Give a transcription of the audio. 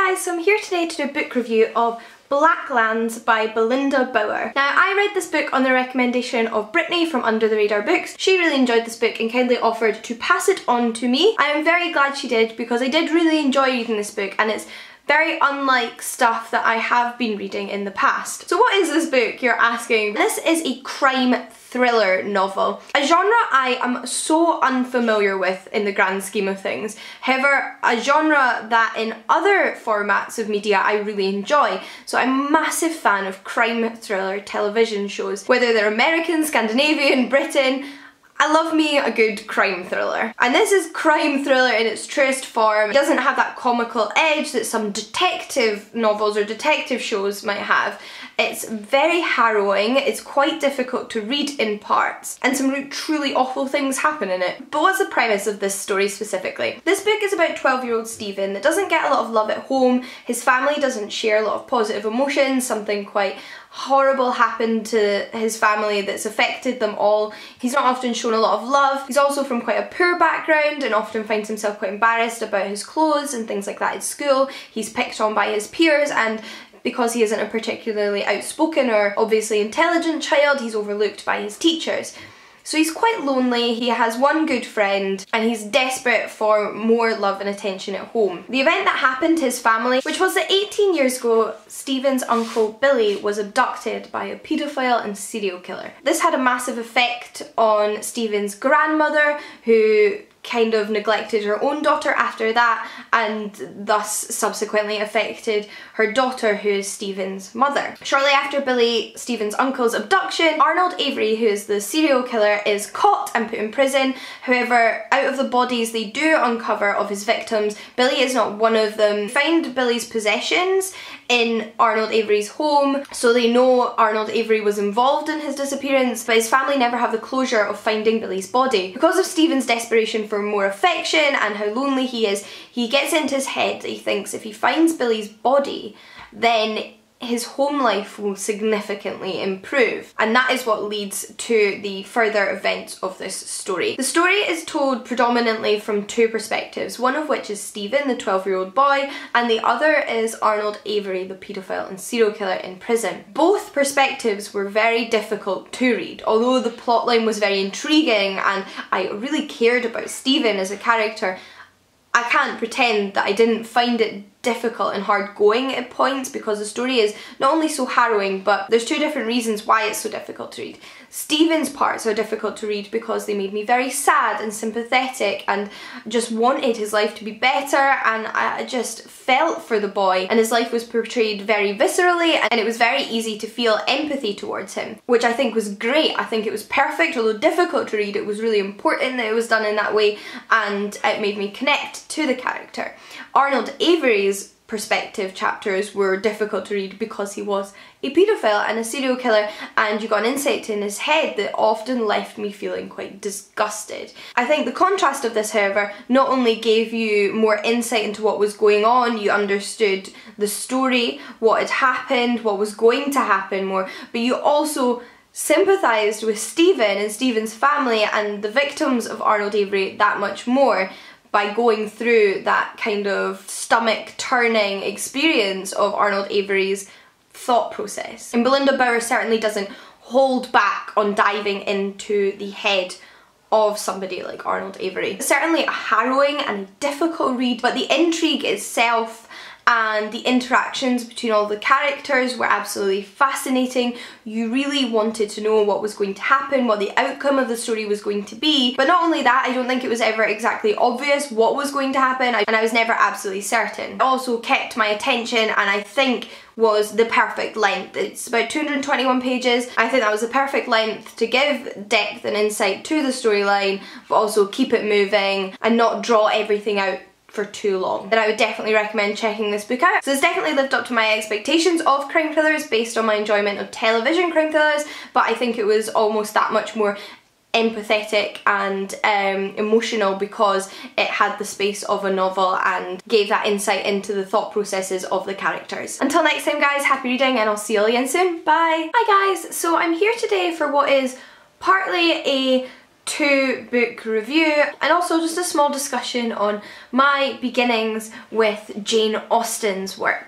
Hi guys, so I'm here today to do a book review of Blacklands by Belinda Bauer. Now, I read this book on the recommendation of Brittany from Under the Radar Books. She really enjoyed this book and kindly offered to pass it on to me. I am very glad she did because I did really enjoy reading this book and it's very unlike stuff that I have been reading in the past. So what is this book, you're asking? This is a crime thriller novel, a genre I am so unfamiliar with in the grand scheme of things. However, a genre that in other formats of media I really enjoy. So I'm a massive fan of crime thriller television shows, whether they're American, Scandinavian, Britain. I love me a good crime thriller. And this is crime thriller in its truest form. It doesn't have that comical edge that some detective novels or detective shows might have. It's very harrowing, it's quite difficult to read in parts, and some truly awful things happen in it. But what's the premise of this story specifically? This book is about 12-year-old Stephen that doesn't get a lot of love at home. His family doesn't share a lot of positive emotions. Something quite horrible happened to his family that's affected them all. He's not often shown a lot of love. He's also from quite a poor background and often finds himself quite embarrassed about his clothes and things like that at school. He's picked on by his peers, and because he isn't a particularly outspoken or obviously intelligent child, he's overlooked by his teachers. So he's quite lonely, he has one good friend, and he's desperate for more love and attention at home. The event that happened to his family, which was that 18 years ago, Stephen's uncle Billy was abducted by a paedophile and serial killer. This had a massive effect on Stephen's grandmother, who kind of neglected her own daughter after that, and thus subsequently affected her daughter, who is Stephen's mother. Shortly after Billy, Stephen's uncle's abduction, Arnold Avery, who is the serial killer, is caught and put in prison. However, out of the bodies they do uncover of his victims, Billy is not one of them. They find Billy's possessions in Arnold Avery's home, so they know Arnold Avery was involved in his disappearance, but his family never have the closure of finding Billy's body. Because of Stephen's desperation for more affection and how lonely he is, he gets into his head that he thinks if he finds Billy's body, then his home life will significantly improve, and that is what leads to the further events of this story. The story is told predominantly from two perspectives, one of which is Stephen, the 12-year-old boy, and the other is Arnold Avery, the paedophile and serial killer in prison. Both perspectives were very difficult to read, although the plotline was very intriguing and I really cared about Stephen as a character. I can't pretend that I didn't find it difficult and hard going at points, because the story is not only so harrowing, but there's two different reasons why it's so difficult to read. Stephen's parts are difficult to read because they made me very sad and sympathetic and just wanted his life to be better, and I just felt for the boy, and his life was portrayed very viscerally, and it was very easy to feel empathy towards him, which I think was great. I think it was perfect. Although difficult to read, it was really important that it was done in that way, and it made me connect to the character. Arnold Avery's perspective chapters were difficult to read because he was a paedophile and a serial killer, and you got an insight in his head that often left me feeling quite disgusted. I think the contrast of this, however, not only gave you more insight into what was going on, you understood the story, what had happened, what was going to happen more, but you also sympathised with Stephen and Stephen's family and the victims of Arnold Avery that much more, by going through that kind of stomach-turning experience of Arnold Avery's thought process. And Belinda Bauer certainly doesn't hold back on diving into the head of somebody like Arnold Avery. It's certainly a harrowing and a difficult read, but the intrigue itself and the interactions between all the characters were absolutely fascinating. You really wanted to know what was going to happen, what the outcome of the story was going to be. But not only that, I don't think it was ever exactly obvious what was going to happen, and I was never absolutely certain. It also kept my attention, and I think was the perfect length. It's about 221 pages. I think that was the perfect length to give depth and insight to the storyline, but also keep it moving and not draw everything out for too long. And I would definitely recommend checking this book out. So it's definitely lived up to my expectations of crime thrillers based on my enjoyment of television crime thrillers, but I think it was almost that much more empathetic and emotional because it had the space of a novel and gave that insight into the thought processes of the characters. Until next time guys, happy reading, and I'll see you all again soon. Bye! Hi guys, so I'm here today for what is partly a to book review, and also just a small discussion on my beginnings with Jane Austen's work.